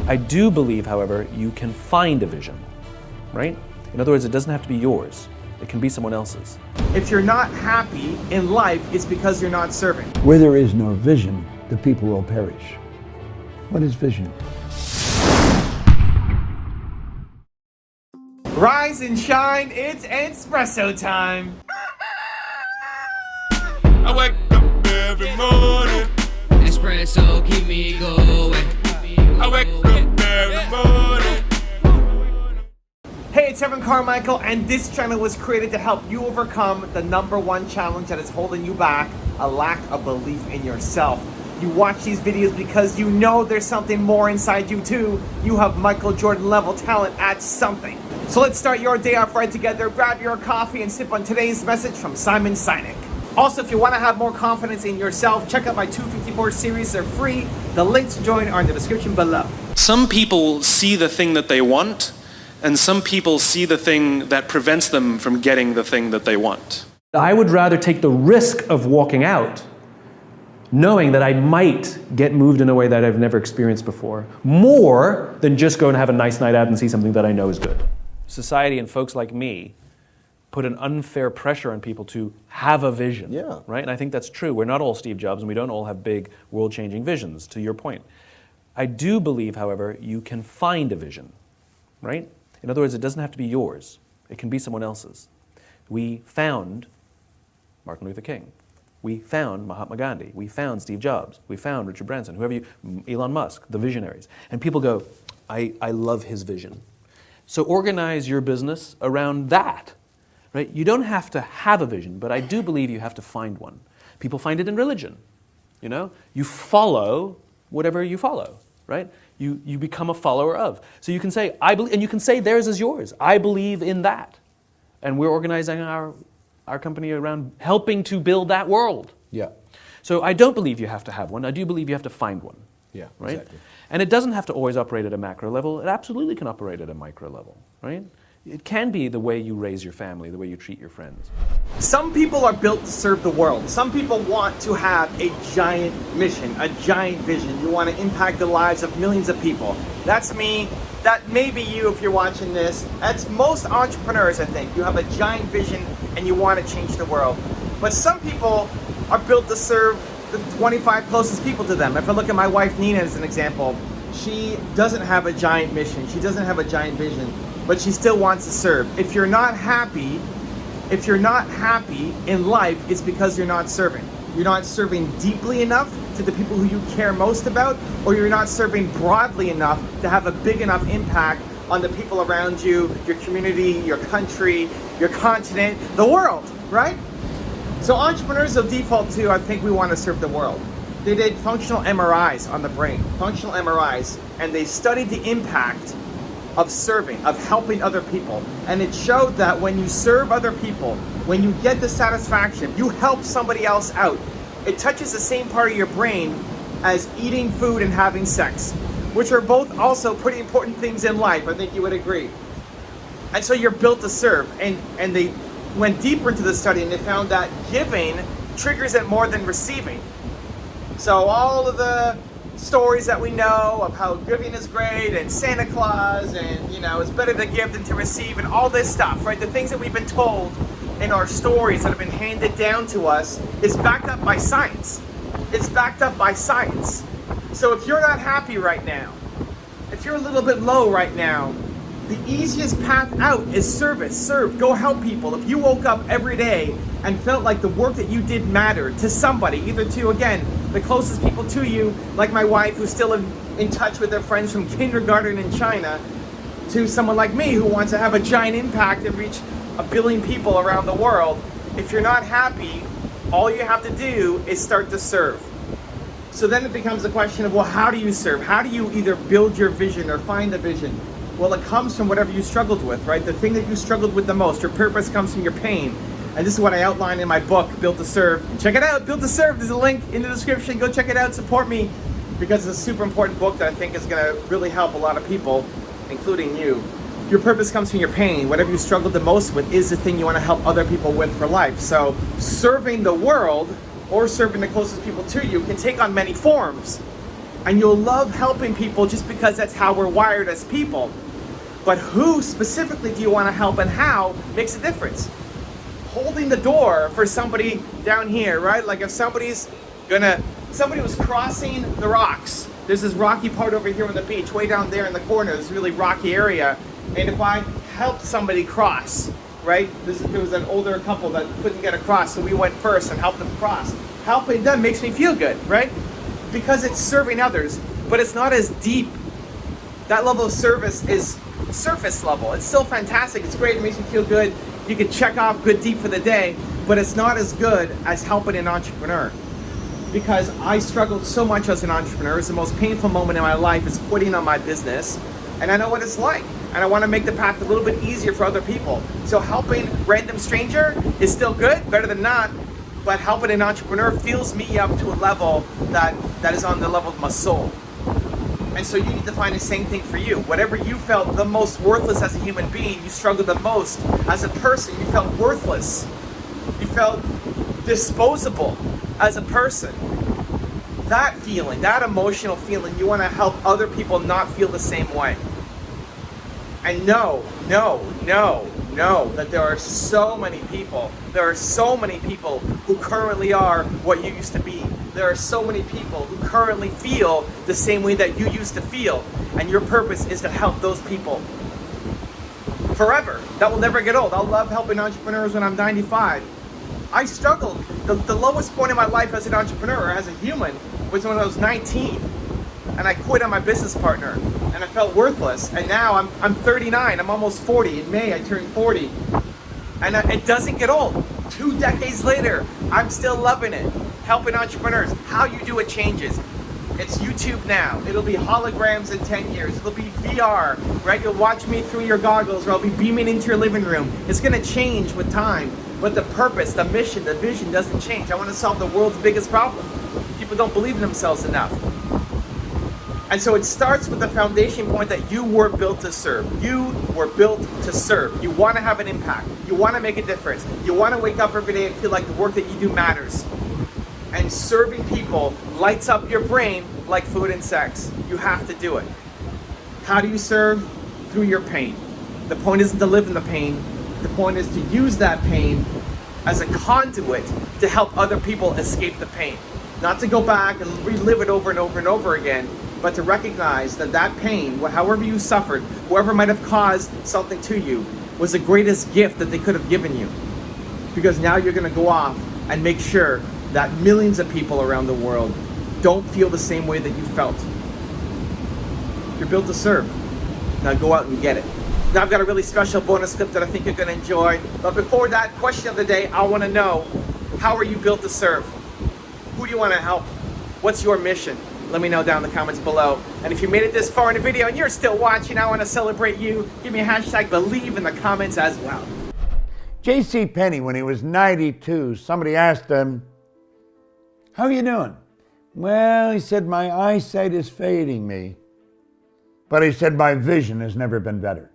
I do believe, however, you can find a vision, right? In other words, it doesn't have to be yours. It can be someone else's. If you're not happy in life, it's because you're not serving. Where there is no vision, the people will perish. What is vision? Rise and shine, it's Entspresso time. I wake up every morning. Espresso, keep me going. I wake up every morning. Hey, it's Carmichael, and this channel was created to help you overcome the #1 challenge that is holding you back, a lack of belief in yourself. You watch these videos because you know there's something more inside you too. You have Michael Jordan level talent at something. So let's start your day off right together. Grab your coffee and sip on today's message from Simon Sinek. Also, if you want to have more confidence in yourself, check out my 254 series. They're free. The links to join are in the description below. Some people see the thing that they want, and some people see the thing that prevents them from getting the thing that they want. I would rather take the risk of walking out, knowing that I might get moved in a way that I've never experienced before, more than just go and have a nice night out and see something that I know is good. Society and folks like me put an unfair pressure on people to have a vision, right? And I think that's true. We're not all Steve Jobs, and we don't all have big world-changing visions, to your point. I do believe, however, you can find a vision, right? In other words, it doesn't have to be yours. It can be someone else's. We found Martin Luther King. We found Mahatma Gandhi. We found Steve Jobs. We found Richard Branson, Elon Musk, the visionaries. And people go, I love his vision. So organize your business around that, right? You don't have to have a vision, but I do believe you have to find one. People find it in religion, you know? You follow whatever you follow, right? You become a follower of. So you can say, I believe, and you can say theirs is yours. I believe in that. And we're organizing our company around helping to build that world. Yeah. So I don't believe you have to have one. I do believe you have to find one. Yeah, right? exactly. And it doesn't have to always operate at a macro level. It absolutely can operate at a micro level, right? It can be the way you raise your family, the way you treat your friends. Some people are built to serve the world. Some people want to have a giant mission, a giant vision. You want to impact the lives of millions of people. That's me. That may be you if you're watching this. That's most entrepreneurs, I think. You have a giant vision and you want to change the world. But some people are built to serve the 25 closest people to them. If I look at my wife Nina as an example, she doesn't have a giant mission. She doesn't have a giant vision, but she still wants to serve. If you're not happy in life, it's because you're not serving. You're not serving deeply enough to the people who you care most about, or you're not serving broadly enough to have a big enough impact on the people around you, your community, your country, your continent, the world, right? So entrepreneurs will default to, I think we want to serve the world. They did functional MRIs on the brain, functional MRIs, and they studied the impact of serving, of helping other people. And it showed that when you serve other people, when you get the satisfaction, you help somebody else out, it touches the same part of your brain as eating food and having sex, which are both also pretty important things in life. I think you would agree. And so you're built to serve. And they went deeper into the study and they found that giving triggers it more than receiving. So all of the stories that we know of how giving is great and Santa Claus and, you know, it's better to give than to receive and all this stuff, right? The things that we've been told in our stories that have been handed down to us is backed up by science. It's backed up by science. So if you're not happy right now, if you're a little bit low right now, the easiest path out is service. Serve, go help people. If you woke up every day and felt like the work that you did mattered to somebody, either to, again, the closest people to you, like my wife who's still in touch with their friends from kindergarten in China, to someone like me who wants to have a giant impact and reach 1 billion people around the world, if you're not happy, all you have to do is start to serve. So then it becomes a question of, well, how do you serve? How do you either build your vision or find a vision? Well, it comes from whatever you struggled with, right? The thing that you struggled with the most. Your purpose comes from your pain. And this is what I outline in my book, Built to Serve. Check it out, Built to Serve. There's a link in the description. Go check it out, support me, because it's a super important book that I think is gonna really help a lot of people, including you. Your purpose comes from your pain. Whatever you struggled the most with is the thing you wanna help other people with for life. So serving the world or serving the closest people to you can take on many forms. And you'll love helping people just because that's how we're wired as people. But who specifically do you want to help and how makes a difference. Holding the door for somebody down here, right? Like if somebody was crossing the rocks. There's this rocky part over here on the beach, way down there in the corner, this really rocky area. And if I helped somebody cross, right? There was an older couple that couldn't get across, so we went first and helped them cross. Helping them makes me feel good, right? Because it's serving others, but it's not as deep. That level of service is surface level. It's still fantastic, it's great, it makes me feel good. You can check off good deep for the day, but it's not as good as helping an entrepreneur. Because I struggled so much as an entrepreneur. It's the most painful moment in my life is quitting on my business. And I know what it's like. And I want to make the path a little bit easier for other people. So helping random stranger is still good, better than not. But helping an entrepreneur fills me up to a level that is on the level of my soul. And so you need to find the same thing for you. Whatever you felt the most worthless as a human being, you struggled the most as a person, you felt worthless. You felt disposable as a person. That feeling, that emotional feeling, you want to help other people not feel the same way. And know that there are so many people who currently are what you used to be. There are so many people who currently feel the same way that you used to feel. And your purpose is to help those people forever. That will never get old. I'll love helping entrepreneurs when I'm 95. I struggled. The lowest point in my life as an entrepreneur, as a human, was when I was 19. And I quit on my business partner. And I felt worthless. And now I'm 39. I'm almost 40. In May, I turned 40. And it doesn't get old. 2 decades later, I'm still loving it. Helping entrepreneurs. How you do it changes. It's YouTube now. It'll be holograms in 10 years. It'll be VR, right? You'll watch me through your goggles, or I'll be beaming into your living room. It's going to change with time. But the purpose, the mission, the vision doesn't change. I want to solve the world's biggest problem. People don't believe in themselves enough. And so it starts with the foundation point that you were built to serve. You were built to serve. You want to have an impact. You want to make a difference. You want to wake up every day and feel like the work that you do matters. And serving people lights up your brain like food and sex. You have to do it. How do you serve? Through your pain. The point isn't to live in the pain. The point is to use that pain as a conduit to help other people escape the pain. Not to go back and relive it over and over and over again, but to recognize that that pain, however you suffered, whoever might have caused something to you, was the greatest gift that they could have given you. Because now you're going to go off and make sure that millions of people around the world don't feel the same way that you felt. You're built to serve. Now go out and get it. Now I've got a really special bonus clip that I think you're going to enjoy. But before that, question of the day, I want to know, how are you built to serve? Who do you want to help? What's your mission? Let me know down in the comments below. And if you made it this far in the video and you're still watching, I want to celebrate you. Give me a hashtag believe in the comments as well. J.C. Penney, when he was 92, somebody asked him, "How are you doing?" "Well," he said, "my eyesight is fading me." But he said, "My vision has never been better."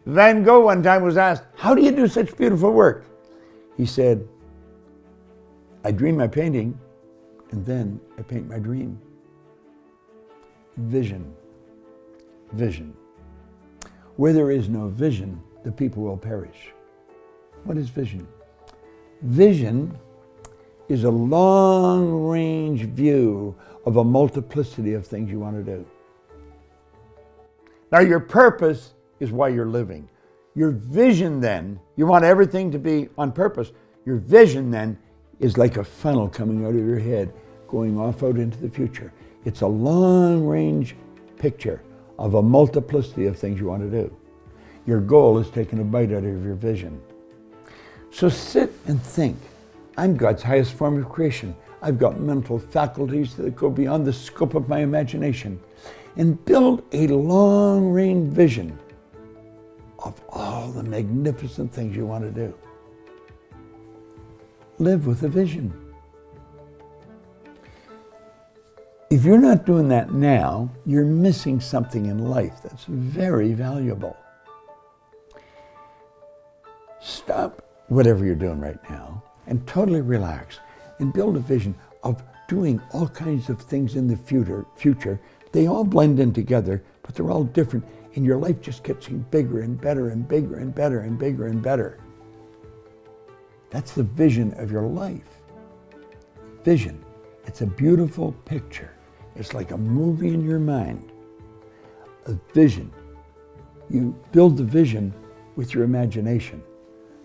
Van Gogh one time was asked, "How do you do such beautiful work?" He said, "I dream my painting, and then I paint my dream." Vision. Vision. Where there is no vision, the people will perish. What is vision? Vision is a long-range view of a multiplicity of things you want to do. Now, your purpose is why you're living. Your vision then, you want everything to be on purpose. Your vision then is like a funnel coming out of your head, going off out into the future. It's a long-range picture of a multiplicity of things you want to do. Your goal is taking a bite out of your vision. So sit and think. I'm God's highest form of creation. I've got mental faculties that go beyond the scope of my imagination. And build a long-range vision of all the magnificent things you want to do. Live with a vision. If you're not doing that now, you're missing something in life that's very valuable. Stop whatever you're doing right now and totally relax and build a vision of doing all kinds of things in the future. They all blend in together, but they're all different, and your life just gets bigger and better and bigger and better and bigger and better. That's the vision of your life. Vision. It's a beautiful picture. It's like a movie in your mind. A vision. You build the vision with your imagination,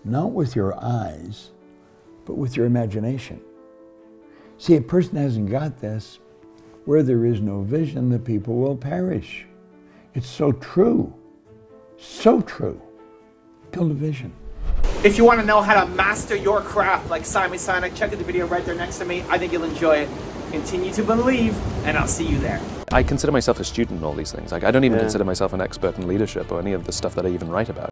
not with your eyes, but with your imagination. See, a person hasn't got this. Where there is no vision, the people will perish. It's so true. So true. Build a vision. If you want to know how to master your craft like Simon Sinek, check out the video right there next to me. I think you'll enjoy it. Continue to believe, and I'll see you there. I consider myself a student in all these things. Like, I don't even consider myself an expert in leadership or any of the stuff that I even write about.